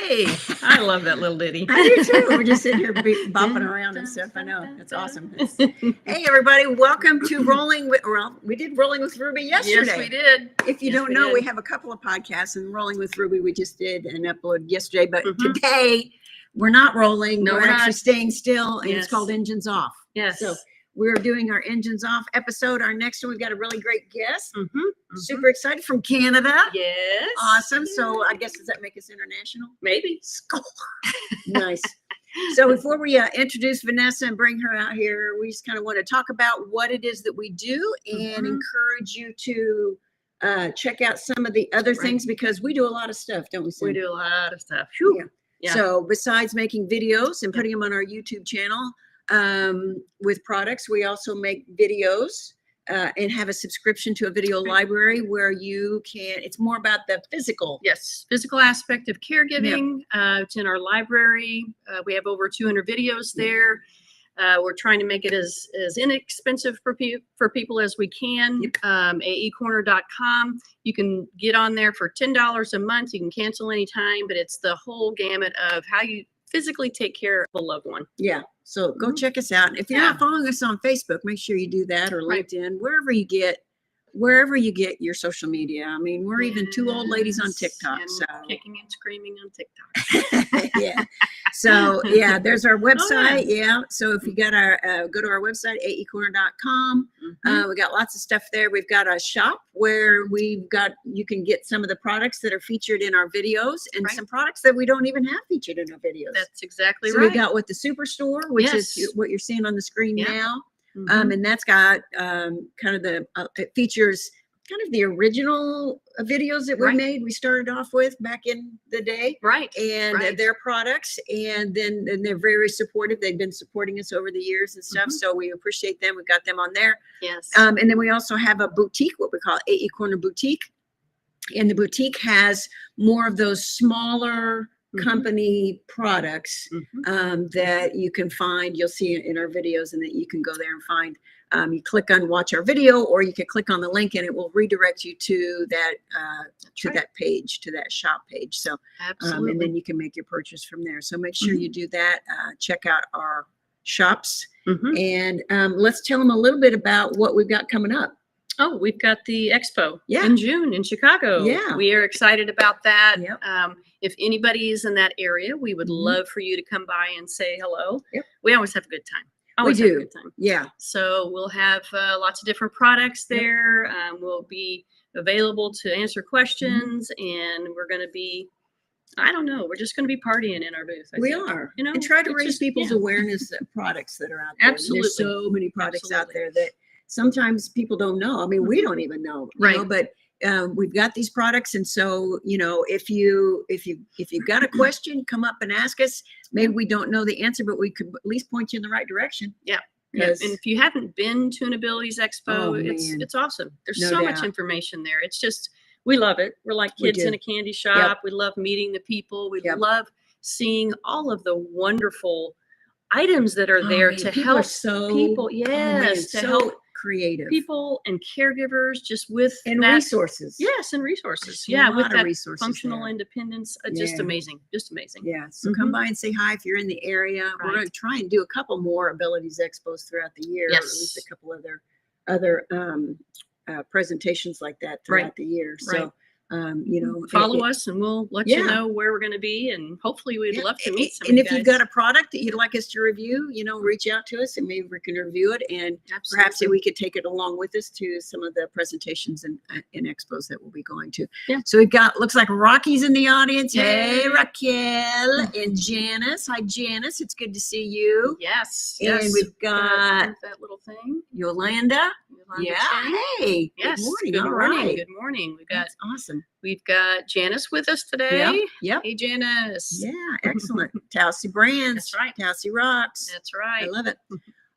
Hey, I love that little ditty. I do too. We're just sitting here bopping around and stuff. I know. That's awesome. Hey, everybody. Welcome to Rolling with, well, we did Rolling with Ruby yesterday. Yes, we did. If you don't know, we have a couple of podcasts, and Rolling with Ruby we just did an upload yesterday. But today, we're not rolling. No, we're actually not. staying still, and Yes. it's called Engines Off. Yes. So we're doing our Engines Off episode. Our next one, we've got a really great guest. Super excited, from Canada. Yes. Awesome. So I guess, does that make us international? Maybe. Score. Nice. So before we introduce Vanessa and bring her out here, we just kind of want to talk about what it is that we do and encourage you to check out some of the other things, because we do a lot of stuff, don't we, Sam? We do a lot of stuff. Yeah. So besides making videos and putting them on our YouTube channel with products, we also make videos and have a subscription to a video library where you can, it's more about the physical. Yes, physical aspect of caregiving. It's in our library. We have over 200 videos there. We're trying to make it as inexpensive for people as we can. AEcorner.com. You can get on there for $10 a month. You can cancel anytime, but it's the whole gamut of how you physically take care of a loved one. Yeah. So go check us out. If you're not following us on Facebook, make sure you do that, or LinkedIn, wherever you get your social media. I mean, we're even two old ladies on TikTok. And so kicking and screaming on TikTok. Yeah. So there's our website. So if you got our go to our website, aecorner.com. We got lots of stuff there. We've got a shop where you can get some of the products that are featured in our videos, and some products that we don't even have featured in our videos. That's exactly so right. We got with the Superstore, which is what you're seeing on the screen now. And that's got kind of it features kind of the original videos that we made. We started off with back in the day. And their products. And then they're very supportive. They've been supporting us over the years and stuff. So we appreciate them. We've got them on there. Yes. And then we also have a boutique, what we call AE Corner Boutique. And the boutique has more of those smaller company products that you can find. You'll see it in our videos, and that you can go there and find. You click on watch our video, or you can click on the link and it will redirect you to that that page, to that shop page. So and then you can make your purchase from there. So make sure you do that. Check out our shops, and let's tell them a little bit about what we've got coming up. Oh, we've got the expo in June in Chicago. We are excited about that. If anybody is in that area, we would love for you to come by and say hello. We always have a good time. We do. Have a good time. Yeah. So we'll have lots of different products there. We'll be available to answer questions, and we're going to be, I don't know, we're just going to be partying in our booth. We are. You know, and try to raise people's awareness of products that are out there. Absolutely. There's so many products out there that sometimes people don't know. I mean, we don't even know, you know, but we've got these products. And so, you know, if you've got a question, come up and ask us. Maybe we don't know the answer, but we could at least point you in the right direction. And if you haven't been to an Abilities Expo, it's awesome. There's so much information there. It's just, we love it. We're like kids in a candy shop. We love meeting the people. We love seeing all of the wonderful items that are there to help people. To help creative people and caregivers, just with resources. And resources. With that resources functional independence. Just amazing. Just amazing. So come by and say hi if you're in the area. We're going to try and do a couple more Abilities Expos throughout the year. Or at least a couple other presentations like that throughout the year. So you know, follow us and we'll let you know where we're going to be, and hopefully we'd love to meet some of you you guys. If you've got a product that you'd like us to review, you know, reach out to us and maybe we can review it, and perhaps we could take it along with us to some of the presentations and expos that we'll be going to. So we've got, looks like Rocky's in the audience. Hey Raquel and Janice. Hi Janice, it's good to see you. And we've got that little thing, Yolanda. Hey. Yes. Good morning. Good morning. Good morning. That's awesome. We've got Janice with us today. Hey, Janice. Excellent. Towsy Brands. That's right. Towsy Rocks. That's right. I love it.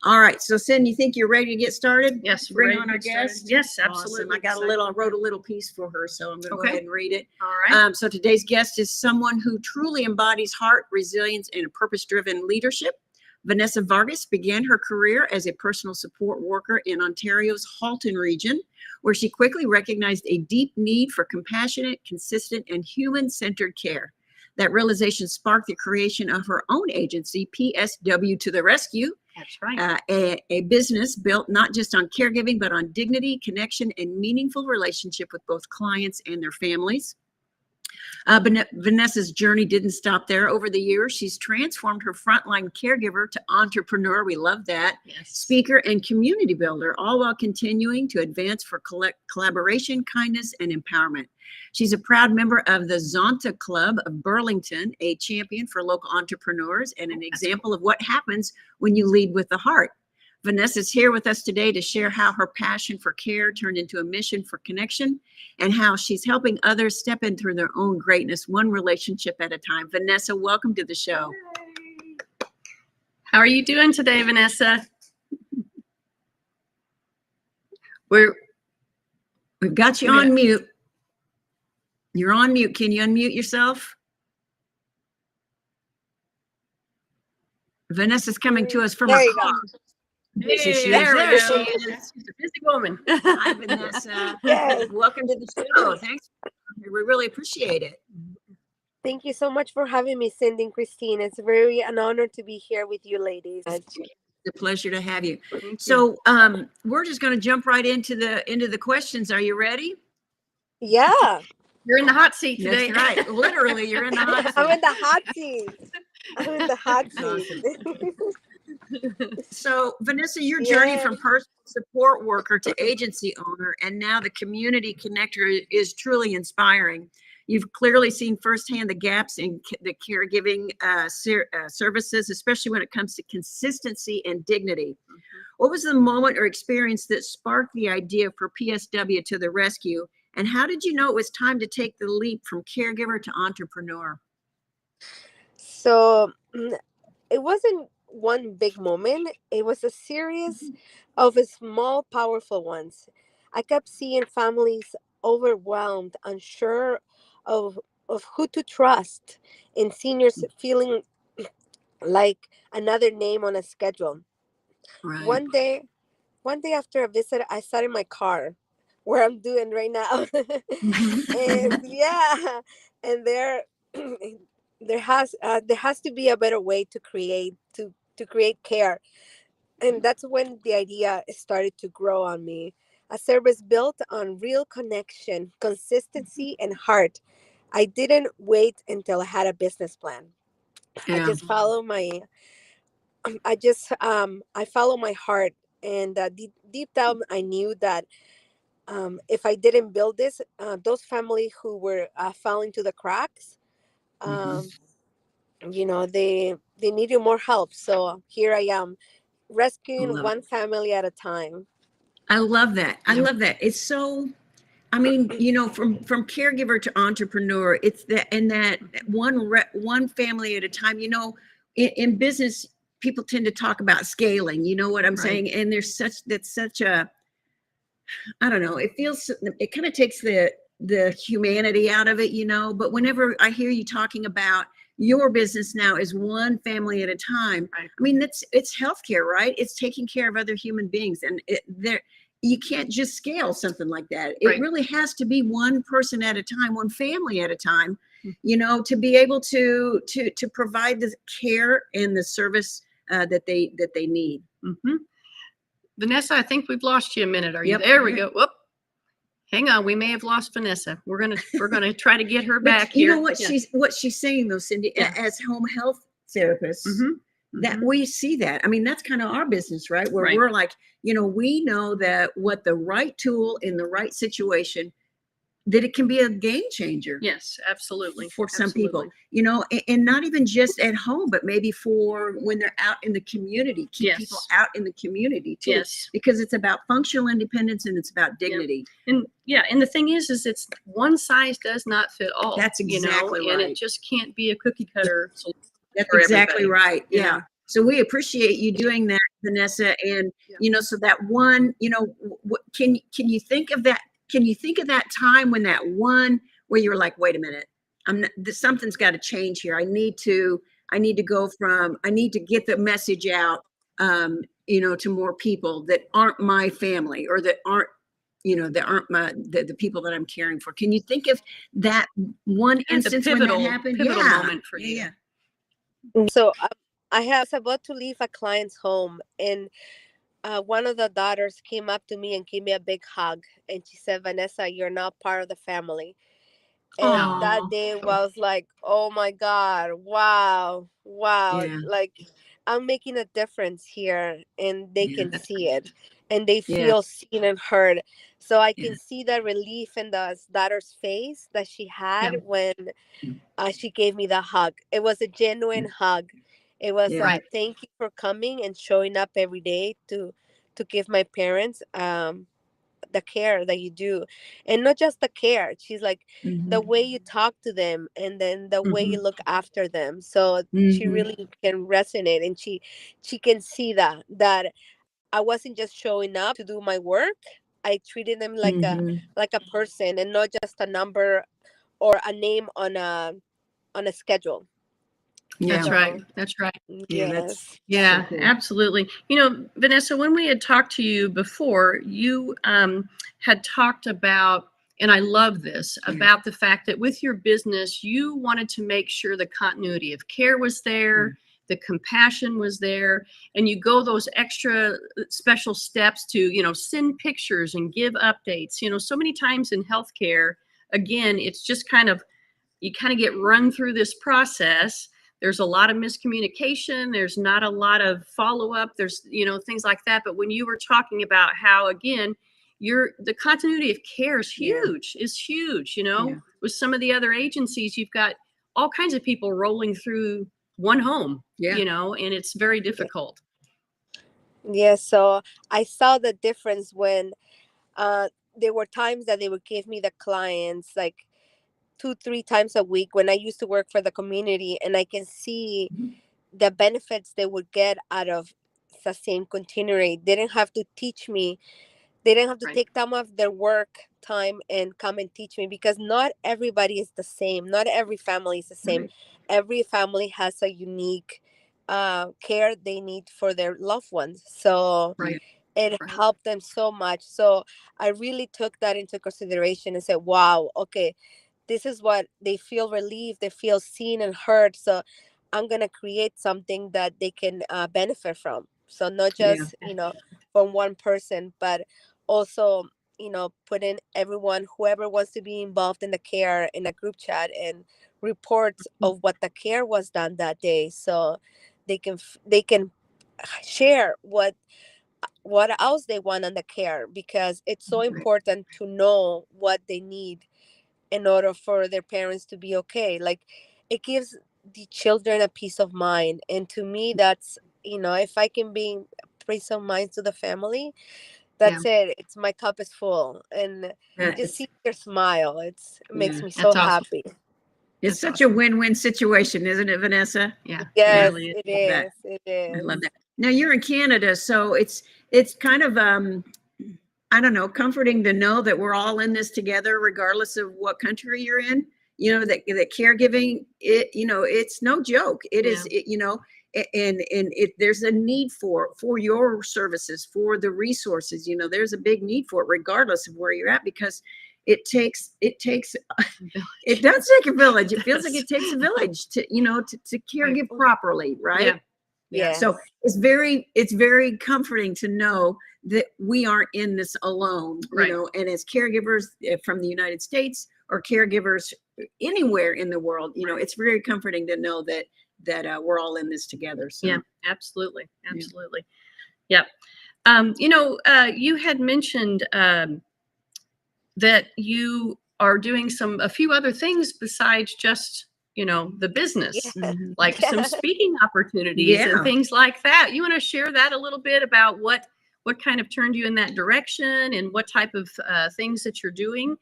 All right. So, Cindy, you think you're ready to get started? Yes. Bring on our guest. Yes, absolutely. Awesome. I wrote a little piece for her, so I'm going to go ahead and read it. All right. So today's guest is someone who truly embodies heart, resilience, and a purpose-driven leadership. Vanessa Vargas began her career as a personal support worker in Ontario's Halton region, where she quickly recognized a deep need for compassionate, consistent, and human-centered care. That realization sparked the creation of her own agency, PSW to the Rescue. That's right. A business built not just on caregiving, but on dignity, connection, and meaningful relationship with both clients and their families. Vanessa's journey didn't stop there. Over the years, she's transformed her frontline caregiver to entrepreneur. We love that. Yes. Speaker and community builder, all while continuing to advance for collaboration, kindness, and empowerment. She's a proud member of the Zonta Club of Burlington, a champion for local entrepreneurs and an example of what happens when you lead with the heart. Vanessa's here with us today to share how her passion for care turned into a mission for connection and how she's helping others step into their own greatness, one relationship at a time. Vanessa, welcome to the show. How are you doing today, Vanessa? We've got you on mute. You're on mute. Can you unmute yourself? Vanessa's coming to us from her car. Hey, She's there she is. She's a busy woman. Hi, Vanessa. Yes. Welcome to the show. Thanks. We really appreciate it. Thank you so much for having me, Cindy and Christine. It's very an honor to be here with you ladies. It's a pleasure to have you. So we're just going to jump right into the questions. Are you ready? Yeah. You're in the hot seat today. That's right. Literally, you're in the hot seat. I'm in the hot seat. I'm in the hot seat. So, Vanessa, your journey from personal support worker to agency owner and now the community connector is truly inspiring. You've clearly seen firsthand the gaps in the caregiving services, especially when it comes to consistency and dignity. What was the moment or experience that sparked the idea for PSW to the rescue? And how did you know it was time to take the leap from caregiver to entrepreneur? So it wasn't one big moment. It was a series of small, powerful ones. I kept seeing families overwhelmed, unsure of who to trust, and seniors feeling like another name on a schedule. Right. One day after a visit, I sat in my car, where I'm doing right now, and yeah, and there has to be a better way to create care, and that's when the idea started to grow on me. A service built on real connection, consistency, and heart. I didn't wait until I had a business plan. Yeah. I just follow my I follow my heart, and deep down I knew that if I didn't build this, those families who were falling to the cracks, they needed more help. So here I am, rescuing one family at a time. I love that. I love that. It's so, I mean, from caregiver to entrepreneur, it's that, and that one family at a time. In business, people tend to talk about scaling. You know what I'm saying? And there's such a, I don't know. It kind of takes the humanity out of it, But whenever I hear you talking about your business now is one family at a time, I mean, it's healthcare, right? It's taking care of other human beings, and you can't just scale something like that. It really has to be one person at a time, one family at a time, to be able to provide the care and the service that they need. Mm-hmm. Vanessa, I think we've lost you a minute. Are you there? We go. Whoop. Hang on. We may have lost Vanessa. We're gonna try to get her back here. You know what she's saying though, Cindy, as home health therapists, that we see that. I mean, that's kind of our business, right? Where we're like, we know that what the right tool in the right situation, that it can be a game changer. Yes, absolutely. For some people, and not even just at home, but maybe for when they're out in the community, keep people out in the community too. Yes. Because it's about functional independence and it's about dignity. And the thing is it's one size does not fit all. That's exactly right. And it just can't be a cookie cutter solution. That's exactly right. Yeah. So we appreciate you doing that, Vanessa. And, so that one, can you think of that? Can you think of that time when that one where you were like, wait a minute, something's got to change here. I need to get the message out, to more people that aren't my family or that aren't you know, that aren't the people that I'm caring for. Can you think of that one instance when that happened? Pivotal moment for you. So I was about to leave a client's home, and one of the daughters came up to me and gave me a big hug, and she said, "Vanessa, you're now part of the family." And that day was like, oh my God, wow. Yeah. Like, I'm making a difference here, and they can see it, and they Yeah. feel seen and heard. So I can see the relief in the daughter's face that she had when she gave me the hug. It was a genuine hug. It was a thank you for coming and showing up every day to give my parents the care that you do. And not just the care, she's like, the way you talk to them, and then the way you look after them. So she really can resonate, and she can see that I wasn't just showing up to do my work. I treated them like a person, and not just a number or a name on a schedule. That's right. That's right. Yes. Yeah, so cool. Absolutely. You know, Vanessa, when we had talked to you before, you had talked about, and I love this, about the fact that with your business, you wanted to make sure the continuity of care was there, the compassion was there, and you go those extra special steps to, you know, send pictures and give updates. You know, so many times in healthcare, again, it's just you kind of get run through this process. There's a lot of miscommunication. There's not a lot of follow-up. There's, you know, things like that. But when you were talking about how, again, the continuity of care is huge, you know, with some of the other agencies, you've got all kinds of people rolling through one home, you know, and it's very difficult. Yeah. So I saw the difference when there were times that they would give me the clients like 2-3 times a week when I used to work for the community, and I can see the benefits they would get out of the same continuity. They didn't have to teach me. They didn't have to take time off their work time and come and teach me, because not everybody is the same. Not every family is the same. Every family has a unique care they need for their loved ones. So it helped them so much. So I really took that into consideration and said, wow, okay, this is what they feel, relieved, they feel seen and heard. So I'm going to create something that they can benefit from. So not just, you know, from one person, but also, you know, put in everyone, whoever wants to be involved in the care, in a group chat, and reports of what the care was done that day. So they can share what else they want on the care, because it's so important to know what they need in order for their parents to be okay. Like, it gives the children a peace of mind. And to me, that's, you know, if I can bring peace of mind to the family, that's it. It's my cup is full. And just see their smile. It makes me so happy. It's such a win-win situation, isn't it, Vanessa? Yeah. Yes, Really it is. It is. I love that. Now you're in Canada, so it's kind of I don't know, comforting to know that we're all in this together, regardless of what country you're in. You know, that caregiving, you know, it's no joke. It is, you know, and there's a need for your services, for the resources. You know, there's a big need for it, regardless of where you're at, because it does take a village. It feels like it takes a village to, you know, to caregive properly, right? Yeah. So it's very comforting to know that we aren't in this alone, you know, and as caregivers from the United States or caregivers anywhere in the world, you know, it's very comforting to know that we're all in this together. So. Yeah, absolutely. Absolutely. Yep. You know, you had mentioned that you are doing a few other things besides just, you know, the business, like some speaking opportunities and things like that. You want to share that a little bit about what kind of turned you in that direction, and what type of things that you're doing?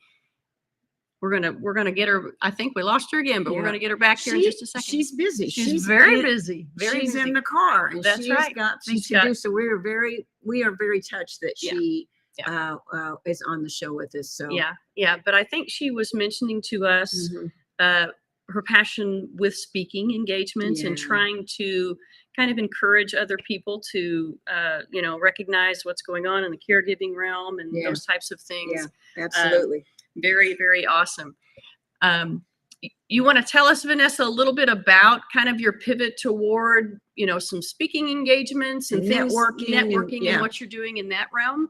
We're gonna get her. I think we lost her again, but we're gonna get her back here in just a second. She's busy. She's very busy. She's in the car, and That's right. got things to do. So we are very touched that she is on the show with us. So yeah. But I think she was mentioning to us her passion with speaking engagements and trying to kind of encourage other people to, recognize what's going on in the caregiving realm and those types of things. Yeah, absolutely. Very, very awesome. You want to tell us, Vanessa, a little bit about kind of your pivot toward, some speaking engagements and things, networking and what you're doing in that realm?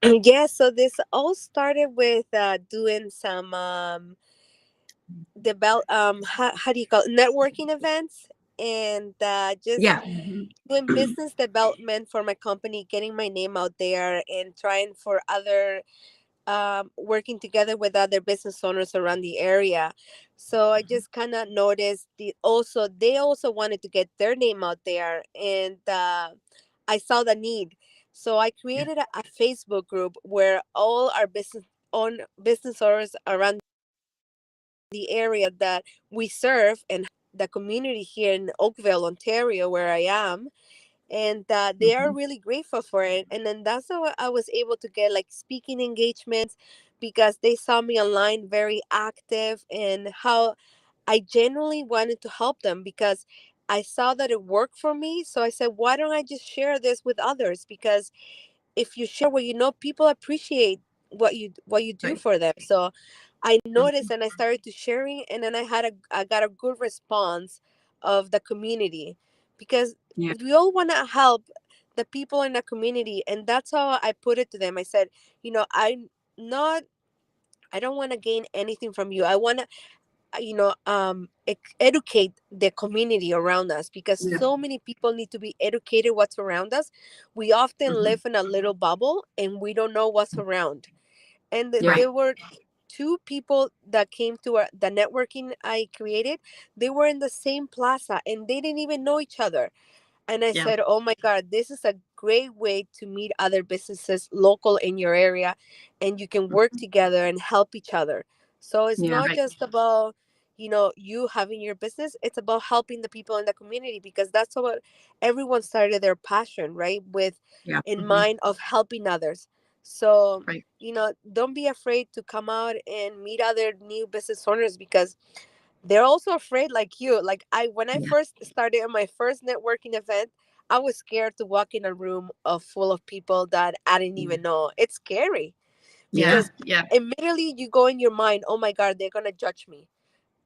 Yeah, so this all started with doing some how do you call it, networking events, and just doing business development for my company, getting my name out there, and trying for other working together with other business owners around the area. So I just kind of noticed they also wanted to get their name out there, and I saw the need. So I created a Facebook group where all our business owners around the area that we serve and the community here in Oakville, Ontario, where I am, and they are really grateful for it. And then that's how I was able to get like speaking engagements, because they saw me online very active, and how I genuinely wanted to help them, because I saw that it worked for me. So I said, why don't I just share this with others? Because if you share what you know, people appreciate what you do for them. So I noticed, and I started to sharing, and then I got a good response of the community, because we all want to help the people in the community. And that's how I put it to them. I said, I don't want to gain anything from you. I want to educate the community around us, because so many people need to be educated what's around us. We often live in a little bubble and we don't know what's around. And there were two people that came to the networking I created. They were in the same plaza and they didn't even know each other. And I said, oh my God, this is a great way to meet other businesses local in your area, and you can work together and help each other. So it's not just about, you having your business. It's about helping the people in the community, because that's what everyone started their passion, right? With in mind of helping others. So, don't be afraid to come out and meet other new business owners, because they're also afraid like you. Like when I first started on my first networking event, I was scared to walk in a room full of people that I didn't even know. It's scary, because immediately you go in your mind, oh my God, they're gonna judge me.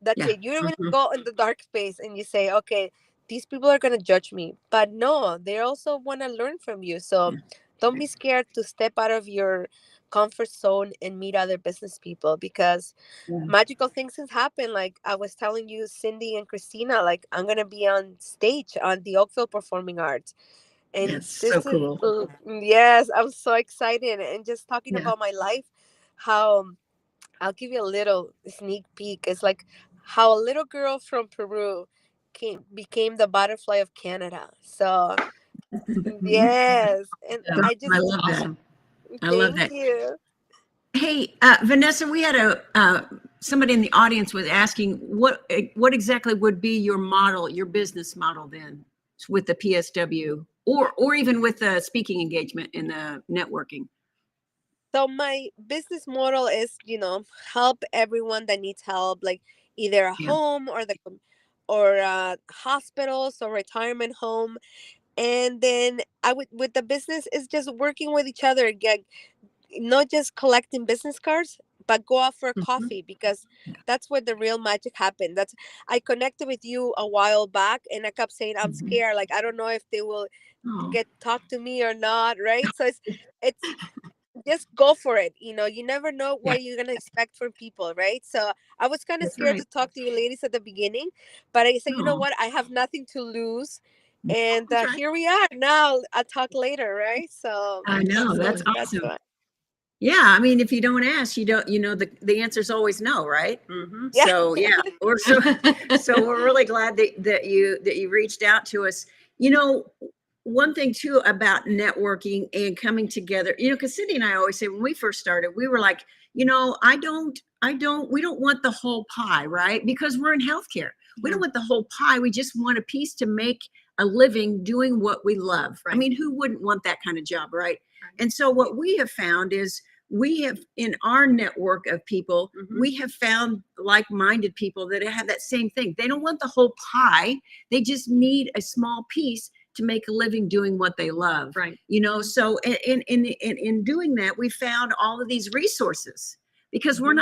That's it. You don't even go in the dark space and you say, okay, these people are gonna judge me. But no, they also want to learn from you. So don't be scared to step out of your comfort zone and meet other business people, because magical things has happened. Like I was telling you, Cindy and Christina, like I'm gonna be on stage on the Oakville Performing Arts. And this is yes, I'm so excited. And just talking about my life, how I'll give you a little sneak peek. It's like how a little girl from Peru became the butterfly of Canada. So yes, and I just I love that. I love that. thank you. Hey, Vanessa, we had somebody in the audience was asking what exactly would be your model, your business model then with the PSW, or even with the speaking engagement in the networking. So my business model is, help everyone that needs help, like either a home or hospitals or retirement home. And then I would with the business is just working with each other, not just collecting business cards, but go out for a coffee, because that's where the real magic happened. I connected with you a while back, and I kept saying I'm scared, like I don't know if they will talk to me or not, right? So it's just go for it. You never know what you're gonna expect from people, right? So I was kind of scared to talk to you ladies at the beginning, but I said, you know what, I have nothing to lose. And here we are now. I'll talk later, right? So I know that's awesome. why. Yeah, I mean, if you don't ask, you don't. The answer is always no, right? Yeah. So so we're really glad that you reached out to us. One thing too about networking and coming together, because Cindy and I always say when we first started, we were like, we don't want the whole pie, right? Because we're in healthcare. We don't want the whole pie. We just want a piece to make a living doing what we love. Right. I mean, who wouldn't want that kind of job, right? And so what we have found is we have, in our network of people, we have found like-minded people that have that same thing. They don't want the whole pie. They just need a small piece to make a living doing what they love. Right. You know, so in doing that, we found all of these resources, because we're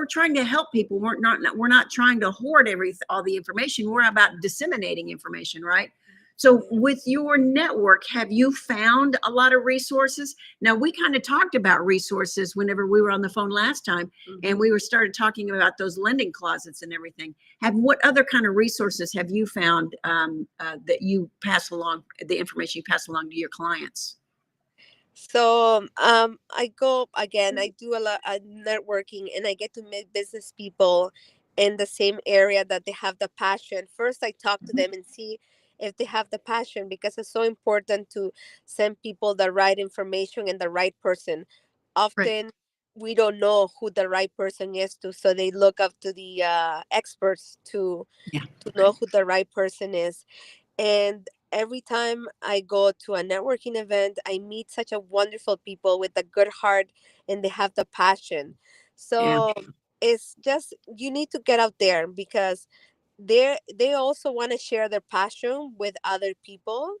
trying to help people. We're not trying to hoard all the information. We're about disseminating information, right? So with your network, have you found a lot of resources? Now, we kind of talked about resources whenever we were on the phone last time, and we started talking about those lending closets and everything. What other kind of resources have you found that you pass along, the information you pass along to your clients? So I go again, I do a lot of networking, and I get to meet business people in the same area that they have the passion. First, I talk to them and see if they have the passion, because it's so important to send people the right information and the right person. Often we don't know who the right person is to, so they look up to the experts to know who the right person is. And every time I go to a networking event, I meet such a wonderful people with a good heart, and they have the passion. So it's just, you need to get out there, because they also want to share their passion with other people.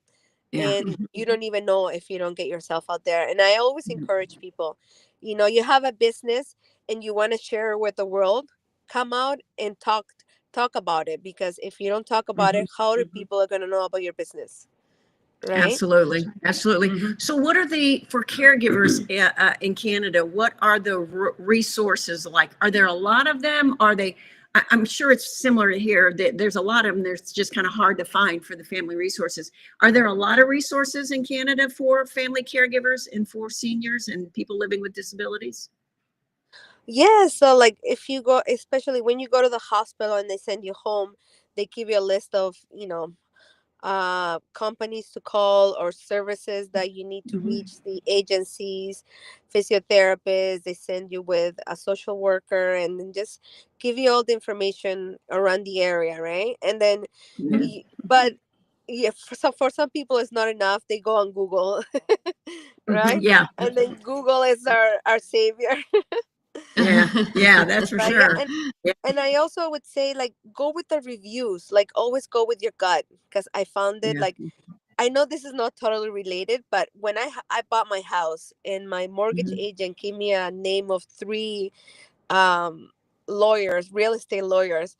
And you don't even know if you don't get yourself out there. And I always encourage people, you have a business and you want to share with the world, come out and talk about it, because if you don't talk about it, how are people going to know about your business, right? Absolutely. So what are for caregivers in Canada, what are the resources like? Are there a lot of them? Are they, I'm sure it's similar to here, there's a lot of them. There's just kind of hard to find for the family resources. Are there a lot of resources in Canada for family caregivers and for seniors and people living with disabilities? Yeah, so like if you go, especially when you go to the hospital and they send you home, they give you a list of, companies to call or services that you need to reach, the agencies, physiotherapists. They send you with a social worker, and then just give you all the information around the area, right? And then but yeah, for some people it's not enough. They go on Google. Right? And then Google is our savior. Yeah, that's for Right? sure. And I also would say, like, go with the reviews. Like, always go with your gut, because I found it, like, I know this is not totally related, but when I bought my house, and my mortgage agent gave me a name of 3 lawyers, real estate lawyers.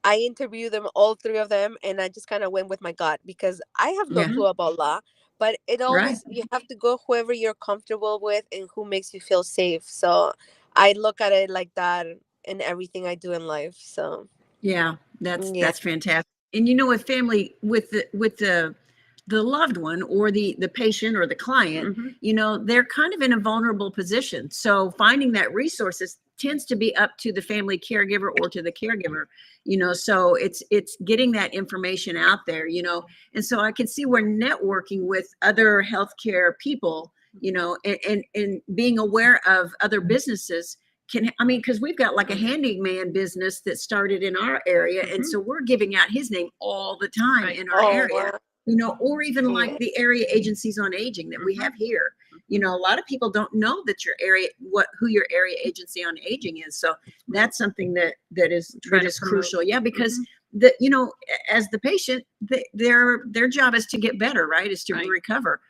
I interviewed them, all 3 of them, and I just kind of went with my gut, because I have no clue about law. But it always, you have to go whoever you're comfortable with and who makes you feel safe. So I look at it like that in everything I do in life. So that's fantastic. And with family, with the loved one, or the patient or the client, they're kind of in a vulnerable position. So finding that resources tends to be up to the family caregiver or to the caregiver, so it's getting that information out there, and so I can see where networking with other healthcare people, and being aware of other businesses because we've got like a handyman business that started in our area, and so we're giving out his name all the time in our area. Wow. Or even like the area agencies on aging that we have here. A lot of people don't know that who your area agency on aging is. So that's something that is crucial. Yeah, because as the patient, their job is to get better, right? Is to recover.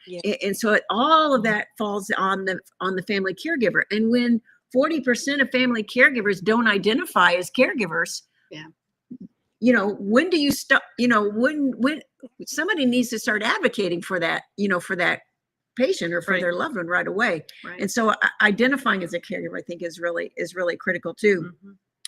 And so all of that falls on the family caregiver. And when 40% of family caregivers don't identify as caregivers, when do you stop? When somebody needs to start advocating for that, for that patient or for their loved one right away. And so identifying as a caregiver, I think, is really critical too.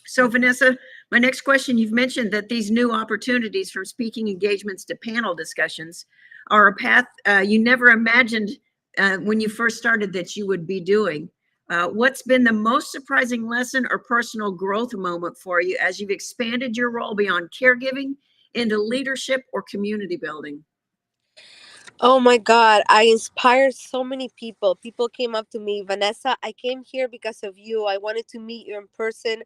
So Vanessa, my next question, you've mentioned that these new opportunities, from speaking engagements to panel discussions, are a path you never imagined when you first started that you would be doing. What's been the most surprising lesson or personal growth moment for you as you've expanded your role beyond caregiving into leadership or community building? Oh my God, I inspired so many people. People came up to me, Vanessa, I came here because of you. I wanted to meet you in person.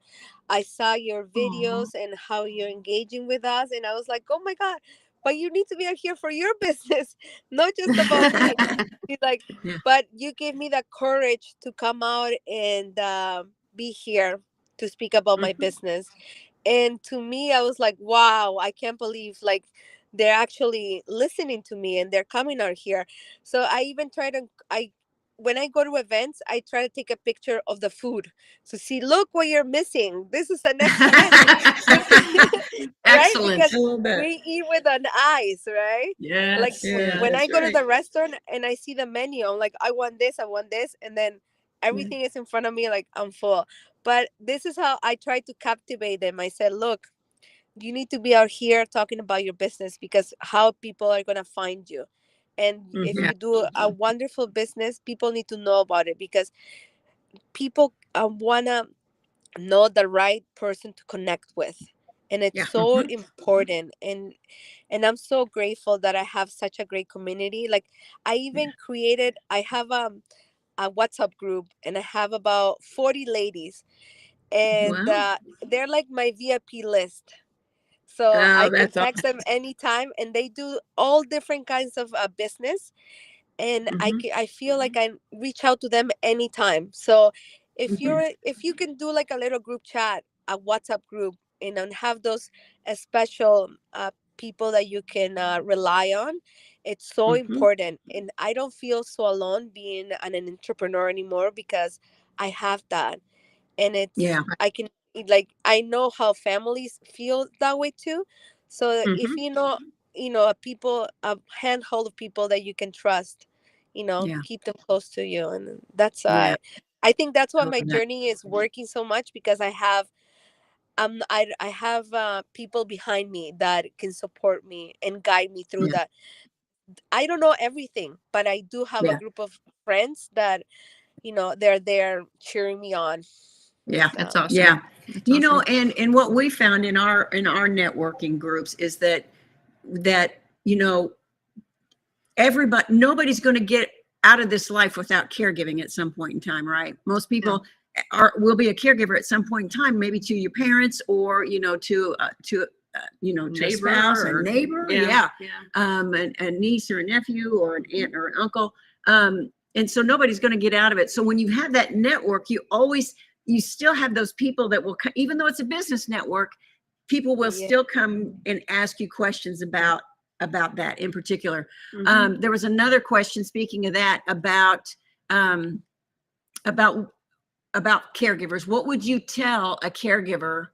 I saw your videos and how you're engaging with us. And I was like, oh my God, but you need to be out here for your business, not just about me. He's like, Yeah. but you gave me the courage to come out and be here to speak about my business. And to me, I was like, wow, I can't believe like they're actually listening to me and they're coming out here. So I even try to, when I go to events, I try to take a picture of the food to see, look what you're missing. This is an extra right? Excellent. Because I love that. we eat with an eyes, right? Like Yes. Yeah, when I that's go to right. the restaurant and I see the menu, I'm like, I want this, and then everything is in front of me, like I'm full. But this is how I try to captivate them. I said, look, you need to be out here talking about your business, because how people are gonna find you. And if Yeah. you do a wonderful business, people need to know about it, because people wanna know the right person to connect with, and it's Yeah. so important. And I'm so grateful that I have such a great community. Like I even created, I have a WhatsApp group, and I have about 40 ladies, and Wow. they're like my VIP list. So I Oh, can that's text them anytime, and they do all different kinds of business, and awesome. I feel like I reach out to them anytime. So Mhm. if you can do like a little group chat, a WhatsApp group, and then have those special people that you can rely on, it's so Mhm. important. And I don't feel so alone being an entrepreneur anymore, because I have that. And Yeah. I can, like, I know how families feel that way too. So if Mhm. you know, a people, a handful of people that you can trust, Yeah. keep them close to you. And that's Yeah. I think that's I why love my that. journey is working so much, because I have people behind me that can support me and guide me through Yeah. that. I don't know everything, but I do have a Yeah. group of friends that, they're there cheering me on. Yeah. That's So awesome. Yeah. That's You know, awesome. and what we found in our networking groups is that everybody, nobody's going to get out of this life without caregiving at some point in time, right? Most people will be a caregiver at some point in time, maybe to your parents, or to to a Neighbor spouse, a or neighbor, yeah. a niece or a nephew or an aunt or an uncle. And so nobody's going to get out of it. So when you have that network, you still have those people that will, even though it's a business network, people will yeah. still come and ask you questions about that in particular. Mhm. There was another question, speaking of that, um, about caregivers. What would you tell a caregiver?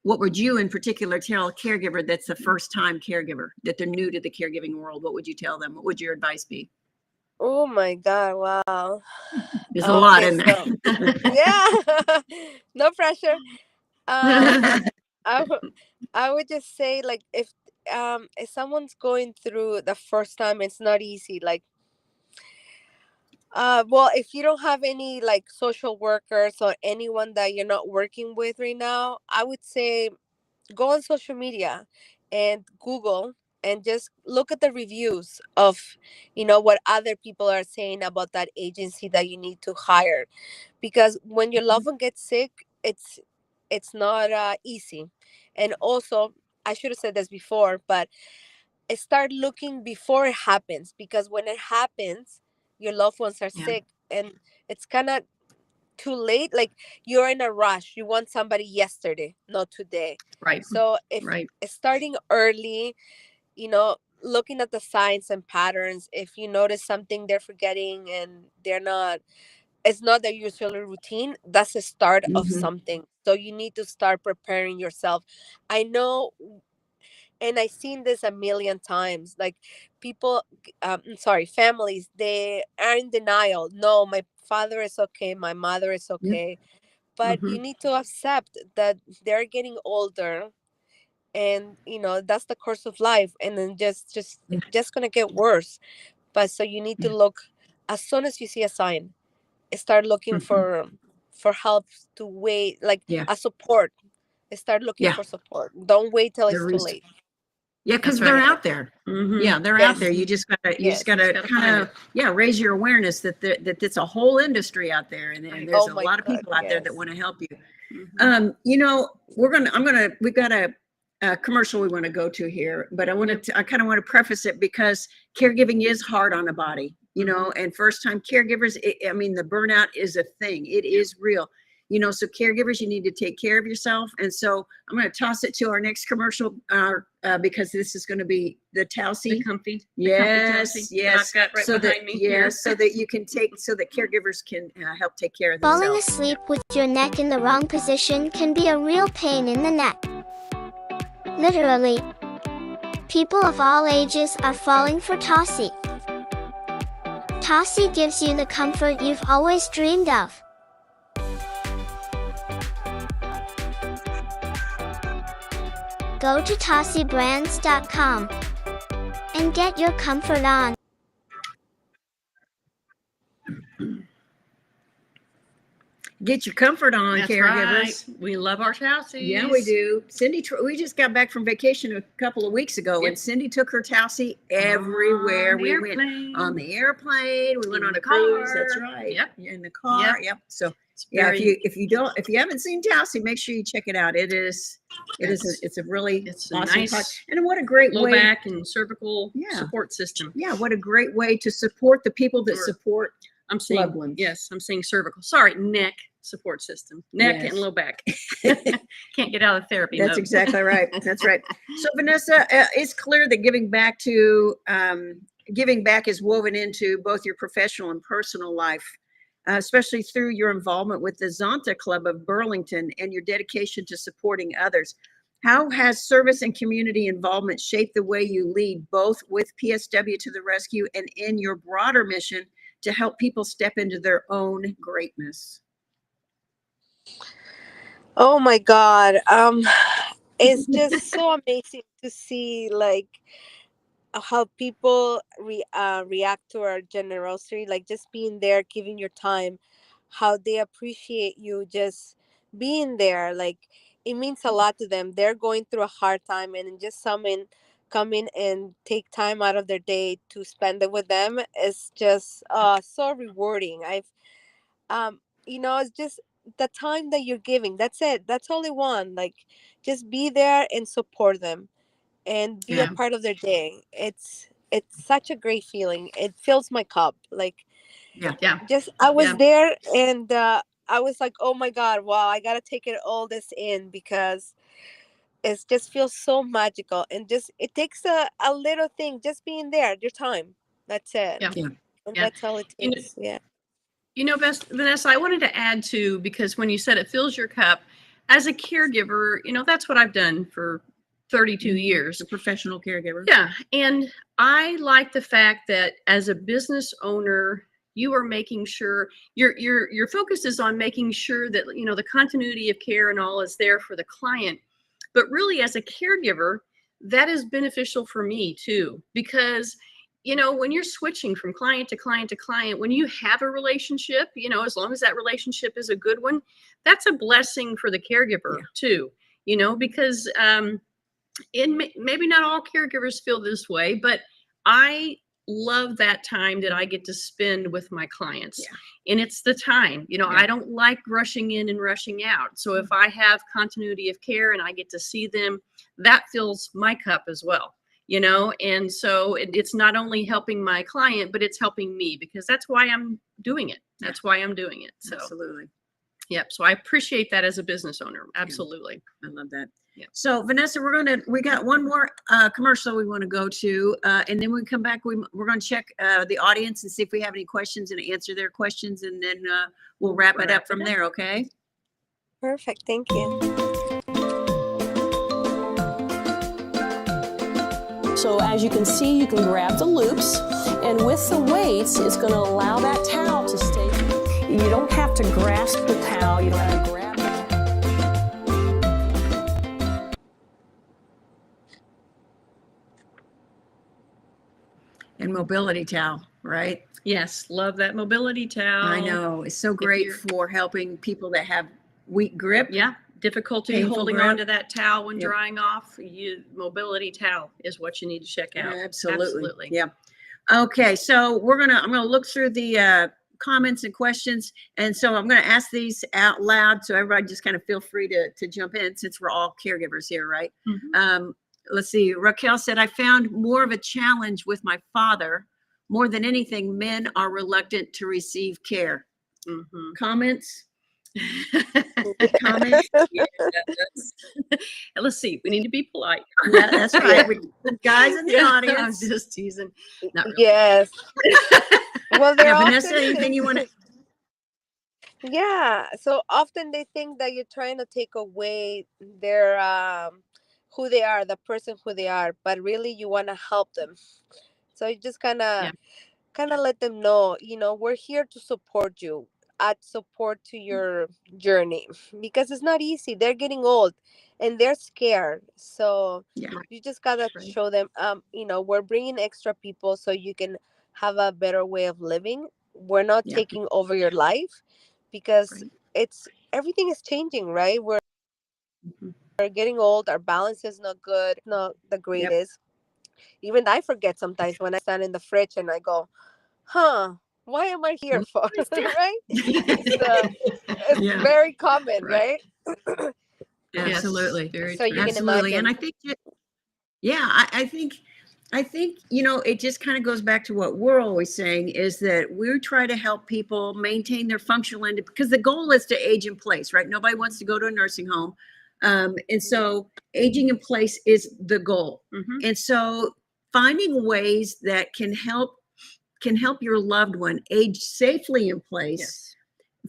What would you in particular tell a caregiver that's a first time caregiver, that they're new to the caregiving world? What would you tell them? What would your advice be? Oh my God! Wow. There's a lot Okay, in so there. yeah, no pressure. I w- I would just say, like, if someone's going through the first time, it's not easy. Like, well, if you don't have any like social workers or anyone that you're not working with right now, I would say go on social media and Google and just look at the reviews of, what other people are saying about that agency that you need to hire. Because when your loved one gets sick, it's not easy. And also, I should have said this before, but start looking before it happens, because when it happens, your loved ones are Yeah. sick, and it's kind of too late. Like, you're in a rush, you want somebody yesterday, not today. Right. So if Right. starting early, looking at the signs and patterns, if you notice something they're forgetting and it's not their usual routine, that's the start of Mm-hmm. something. So you need to start preparing yourself. I know, and I've seen this a million times. Like, people, sorry, families, they are in denial. No, my father is okay, my mother is Yeah. okay. But Mm-hmm. you need to accept that they're getting older, and that's the course of life, and then Yeah. just gonna get worse. But so you need to Yeah. look as soon as you see a sign, start looking Mm-hmm. for help, to wait, like Yeah. a support. Start looking Yeah. for support. Don't wait till it's There too is. late. Yeah, That's because they're right. out there. Mhm. Yeah, they're out there. Yes, You just yes. gotta Gotta kind find of, it. raise your awareness that that it's a whole industry out there, and there's Oh a my lot of God, people out there that yes. want to help you. Mhm. We've got to commercial we want to go to here, but I kind of want to preface it because caregiving is hard on the body, you know, and first time caregivers, I mean, the burnout is a thing. It is real, you know, so caregivers, you need to take care of yourself. And so I'm going to toss it to our next commercial because this is going to be the Towsy. The comfy. Yes, Towsy yes. that I've got right so behind that, me here. yes, so that you can so that caregivers can help take care of Falling themselves. asleep with your neck in the wrong position can be a real pain in the neck. Literally. People of all ages are falling for Towsy. Towsy gives you the comfort you've always dreamed of. Go to TowsyBrands.com and get your comfort on. Get your comfort on, That's caregivers. right. We love our Towsies. Yeah, we do. Cindy, we just got back from vacation a couple of weeks ago, and Cindy took her Towsy everywhere we went. On the airplane, we went on a cruise. That's right. Yep. In the car. Yep. So Yeah, if you haven't seen Towsy, make sure you check it out. It's a really awesome nice product. And what a great low way back and cervical support system. Yeah, what a great way to support the people that support loved ones. Yes, I'm saying cervical. Sorry, neck support system. Neck and low back. Can't get out of therapy. That's exactly right. That's right. So Vanessa, it's clear that giving back is woven into both your professional and personal life, especially through your involvement with the Zonta Club of Burlington and your dedication to supporting others. How has service and community involvement shaped the way you lead, both with PSW to the Rescue and in your broader mission to help people step into their own greatness? Oh my God. It's just so amazing to see like how people react to our generosity, like just being there, giving your time, how they appreciate you just being there. Like it means a lot to them. They're going through a hard time, and just come in and take time out of their day to spend it with them is just so rewarding. It's just the time that you're giving. That's it. That's all they want. Like just be there and support them and be a part of their day. It's such a great feeling. It fills my cup. Like just I was there, and I was like, oh my God, wow, I gotta take it all this in, because it just feels so magical. And just it takes a little thing, just being there, your time. That's it. And that's all it takes. You know, Vanessa, I wanted to add too, because when you said it fills your cup, as a caregiver, you know, that's what I've done for 32 years. A professional caregiver. Yeah. And I like the fact that as a business owner, you are making sure your focus is on making sure that, you know, the continuity of care and all is there for the client. But really, as a caregiver, that is beneficial for me too, because you know, when you're switching from client to client to client, when you have a relationship, you know, as long as that relationship is a good one, that's a blessing for the caregiver too, you know, because maybe not all caregivers feel this way, but I love that time that I get to spend with my clients. And it's the time, you know, I don't like rushing in and rushing out. So if I have continuity of care and I get to see them, that fills my cup as well. You know, and so it's not only helping my client, but it's helping me, because that's why I'm doing it. That's why I'm doing it. So absolutely. Yep. So I appreciate that as a business owner. Absolutely. I love that. Yeah. So Vanessa, we got one more commercial we want to go to, and then when we come back, we're going to check the audience and see if we have any questions and answer their questions, and then we'll wrap it up from there. Okay. Perfect. Thank you. So as you can see, you can grab the loops, and with the weights, it's going to allow that towel to stay. You don't have to grasp the towel. You don't have to grab it. And mobility towel, right? Yes. Love that mobility towel. I know. It's so great for helping people that have weak grip. Yeah. Difficulty Painful holding grip. on to that towel when drying off. Mobility towel is what you need to check out. Absolutely. Yeah. Okay. So I'm going to look through the comments and questions. And so I'm going to ask these out loud. So everybody just kind of feel free to jump in since we're all caregivers here, right? Let's see. Raquel said, I found more of a challenge with my father. More than anything, men are reluctant to receive care. Comments? Comments? Yeah, let's see. We need to be polite. Yeah, that's right. Guys in the audience. I'm just teasing. Not really. Yes. Well, they're Yeah, Vanessa, often anything you want to? yeah. So often they think that you're trying to take away their who they are, the person who they are, but really you want to help them. So you just kind of let them know, we're here to support you, add support to your journey, because it's not easy. They're getting old and they're scared. So you just gotta show them, we're bringing extra people so you can have a better way of living. We're not taking over your life, because everything is changing, right? We're getting old. Our balance is not good, not the greatest. Even I forget sometimes when I stand in the fridge and I go, why am I here for? Right? So it's very common, right? Absolutely. Very so true. you can Absolutely. imagine. And I think, I think, it just kind of goes back to what we're always saying is that we try to help people maintain their functional end, because the goal is to age in place, right? Nobody wants to go to a nursing home. And so aging in place is the goal. And so finding ways that can help your loved one age safely in place,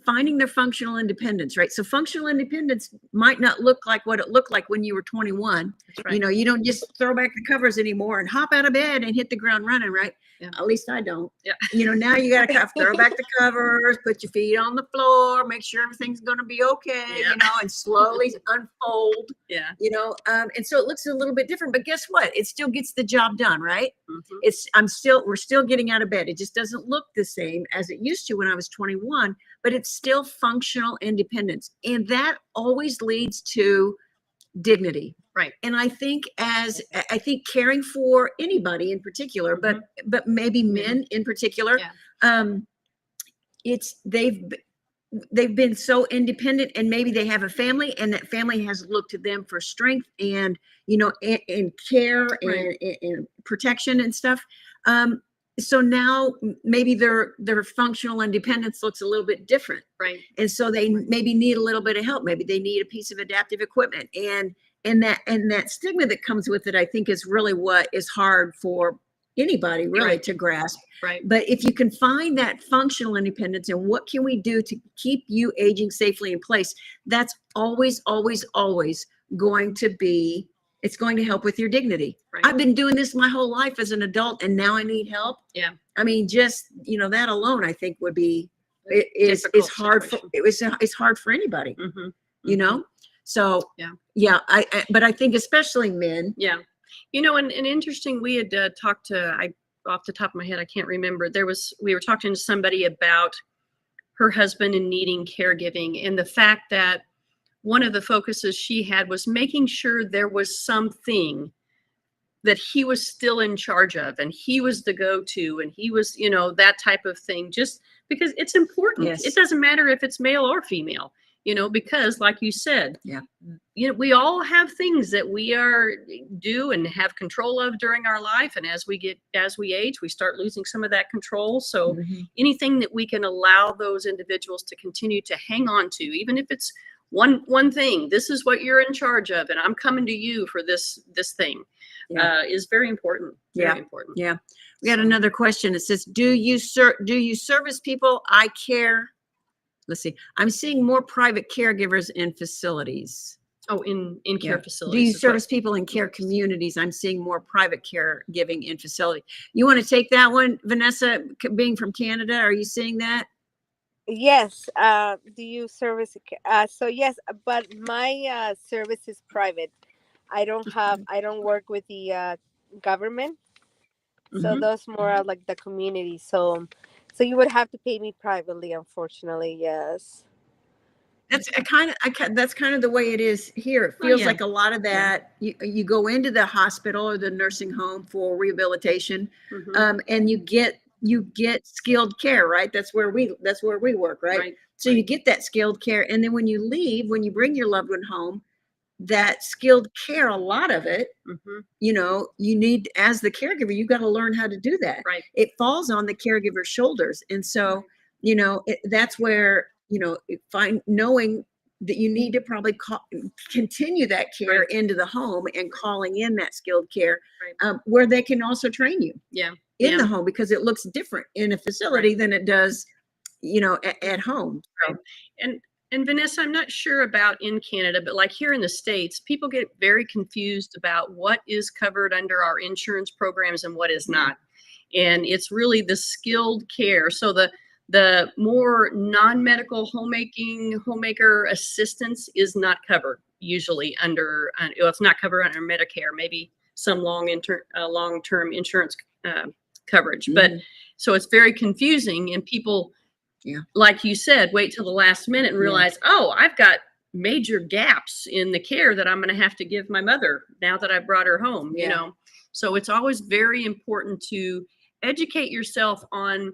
finding their functional independence, right? So functional independence might not look like what it looked like when you were 21. You don't just throw back the covers anymore and hop out of bed and hit the ground running, right? At least I don't. Now you got to throw back the covers, put your feet on the floor, make sure everything's going to be okay, and slowly unfold, and so it looks a little bit different, but guess what? It still gets the job done, right? We're still getting out of bed. It just doesn't look the same as it used to when I was 21, but it's still functional independence. And that always leads to dignity. Right. And I think caring for anybody in particular, but maybe men in particular, they've been so independent, and maybe they have a family, and that family has looked to them for strength and and care and protection and stuff. So now maybe their functional independence looks a little bit different. Right. And so they maybe need a little bit of help. Maybe they need a piece of adaptive equipment, and that stigma that comes with it, I think, is really what is hard for anybody really to grasp. Right. But if you can find that functional independence and what can we do to keep you aging safely in place, that's always, always, always going to be, it's going to help with your dignity. Right. I've been doing this my whole life as an adult, and now I need help. Yeah. I mean, just, that alone, I think would be, it's hard for, it's hard for anybody, So, but I think especially men. Yeah. And interesting, we had talked to, off the top of my head, I can't remember. We were talking to somebody about her husband and needing caregiving, and the fact that one of the focuses she had was making sure there was something that he was still in charge of, and he was the go-to, and he was, that type of thing, just because it's important. Yes. It doesn't matter if it's male or female, because like you said, we all have things that we do and have control of during our life. And as we age, we start losing some of that control. So anything that we can allow those individuals to continue to hang on to, even if it's one thing, this is what you're in charge of, and I'm coming to you for this thing, is very important. Very important. Yeah. We got another question. It says, do you service people? I care. Let's see. I'm seeing more private caregivers in facilities. Oh, in care facilities. Do you service people in care communities? I'm seeing more private caregiving in facilities. You want to take that one, Vanessa, being from Canada? Are you seeing that? Yes. Do you service? So yes, but my service is private. I don't work with the government. So those more are like the community. So you would have to pay me privately, unfortunately. Yes. That's kind of the way it is here. It feels like a lot of that. You go into the hospital or the nursing home for rehabilitation, and you get you get skilled care, right? That's where we work, right? So you get that skilled care. And then when you leave, when you bring your loved one home, that skilled care, a lot of it, you know, you need, as the caregiver, you got to learn how to do that. Right. It falls on the caregiver's shoulders. And so, you know, that's where, you know, knowing that you need to probably continue that care into the home and calling in that skilled care, where they can also train you in the home, because it looks different in a facility than it does, you know, at home. So. And Vanessa, I'm not sure about in Canada, but like here in the States, people get very confused about what is covered under our insurance programs and what is not. And it's really the skilled care. So the more non-medical homemaker assistance is not covered usually under, it's not covered under Medicare, maybe some long-term insurance coverage. But so it's very confusing, and people, like you said, wait till the last minute and realize, oh, I've got major gaps in the care that I'm going to have to give my mother now that I brought her home, you know? So it's always very important to educate yourself on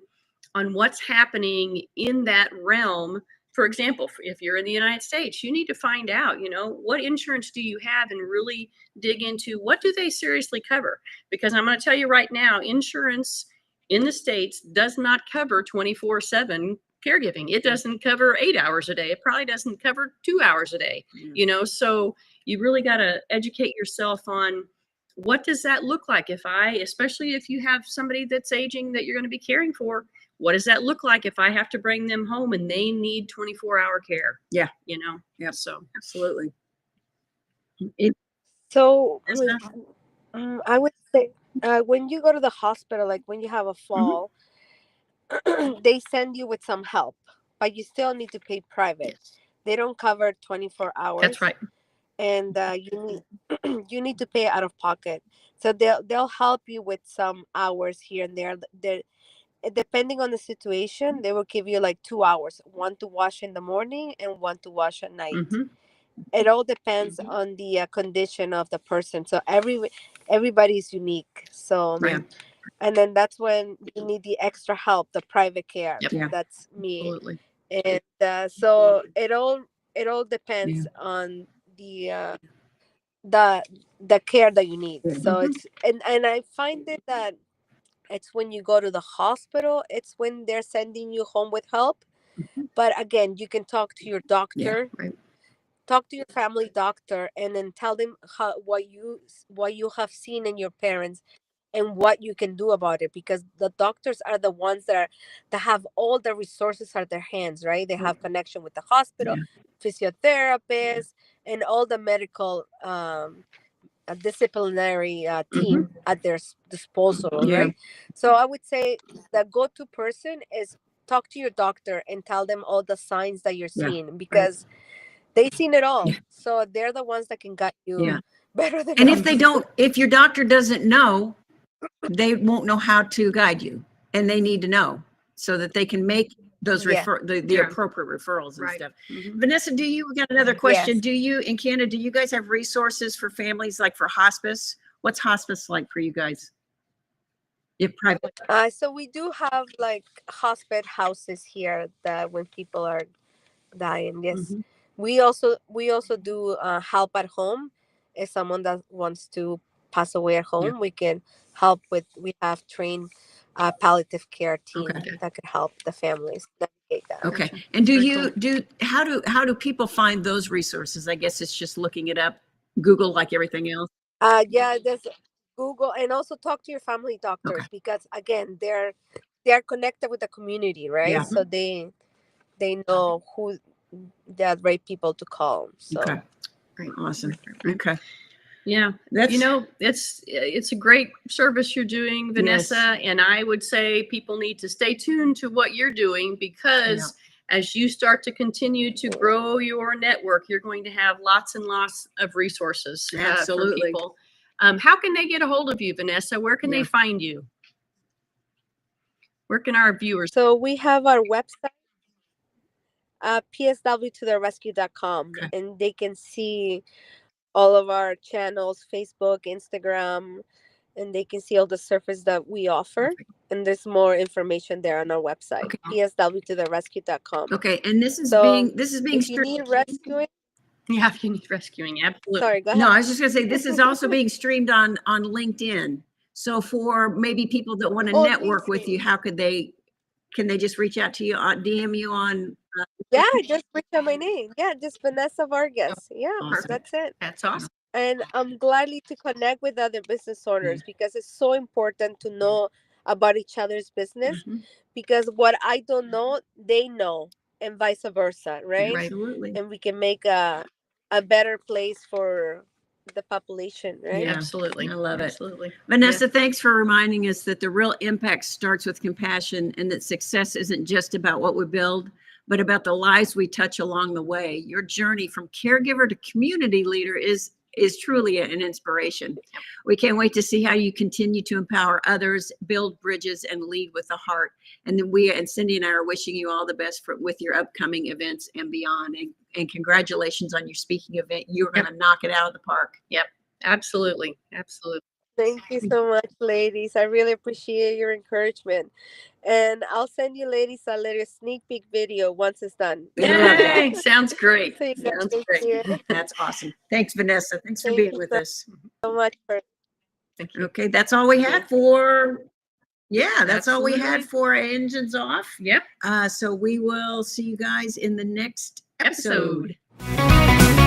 what's happening in that realm. For example, if you're in the United States, you need to find out, you know, what insurance do you have, and really dig into what do they seriously cover? Because I'm going to tell you right now, insurance in the States does not cover 24/7 caregiving. It doesn't cover 8 hours a day. It probably doesn't cover 2 hours a day, you know? So you really got to educate yourself on what does that look like especially if you have somebody that's aging that you're going to be caring for. What does that look like if I have to bring them home and they need 24-hour care? You know? So absolutely. So I would say when you go to the hospital, like when you have a fall, they send you with some help, but you still need to pay private. They don't cover 24 hours. That's right. And you need to pay out of pocket. So they'll help you with some hours here and there. Depending on the situation, they will give you like 2 hours, one to wash in the morning and one to wash at night. It all depends on the condition of the person. So everybody's unique. So and then that's when you need the extra help, the private care. That's me. Absolutely. And so it all depends on the care that you need. So it's and I find it that it's when you go to the hospital, it's when they're sending you home with help. But again, you can talk to your doctor, talk to your family doctor, and then tell them what you have seen in your parents and what you can do about it, because the doctors are the ones that have all the resources at their hands, right? They have connection with the hospital, physiotherapists, and all the medical a disciplinary team at their disposal, right? So I would say the go-to person is talk to your doctor and tell them all the signs that you're seeing, because they've seen it all. So they're the ones that can guide you better than And us. if your doctor doesn't know, they won't know how to guide you, and they need to know so that they can make those the appropriate referrals and stuff. Vanessa, we got another question. Do you, in Canada, do you guys have resources for families, like for hospice? What's hospice like for you guys? Private. So we do have like hospice houses here that when people are dying, we also do help at home. If someone that wants to pass away at home, we can help with. We have trained palliative care team that could help the families navigate that. Okay. And how do people find those resources? I guess it's just looking it up, Google, like everything else. There's Google, and also talk to your family doctors, because again, they're connected with the community, right? So they know who the right people to call. So Awesome. Okay. Yeah, you know, it's a great service you're doing, Vanessa, and I would say people need to stay tuned to what you're doing, because as you start to continue to grow your network, you're going to have lots and lots of resources for people. How can they get a hold of you, Vanessa? Where can they find you? Where can our viewers? So we have our website, psw2therescue.com, and they can see all of our channels, Facebook, Instagram, and they can see all the service that we offer. Perfect. And there's more information there on our website, Okay. pswtotherescue.com. Okay, and this is So, being if you need rescuing, Yeah, if you need rescuing, absolutely. sorry, go ahead. No, I was just gonna say, this is also being streamed on LinkedIn. So for maybe people that want to Oh, network with you, amazing. how could can they just reach out to you, DM you on? Yeah, just reach out my name. Yeah, just Vanessa Vargas. Yeah, Awesome. that's it. That's awesome. And I'm gladly to connect with other business owners because it's so important to know about each other's business, Mhm. because what I don't know, they know, and vice versa, right? Absolutely. And we can make a better place for the population, right? Yeah. Absolutely. I love it. Absolutely. Vanessa, thanks for reminding us that the real impact starts with compassion and that success isn't just about what we build, but about the lives we touch along the way. Your journey from caregiver to community leader is truly an inspiration. We can't wait to see how you continue to empower others, build bridges, and lead with the heart. And then we and Cindy and I are wishing you all the best with your upcoming events and beyond. And congratulations on your speaking event. You're going to knock it out of the park. Absolutely. Absolutely. Thank you so much, ladies. I really appreciate your encouragement. And I'll send you ladies a little sneak peek video once it's done. We love that. Yay, sounds great. So you guys Sounds can great. see it. That's awesome. Thanks, Vanessa. Thanks for Thank being you with so us. much for Thank you. Okay, that's all we had for. Yeah, that's all we had Absolutely. for Engines Off. Yep. So we will see you guys in the next episode. Episode.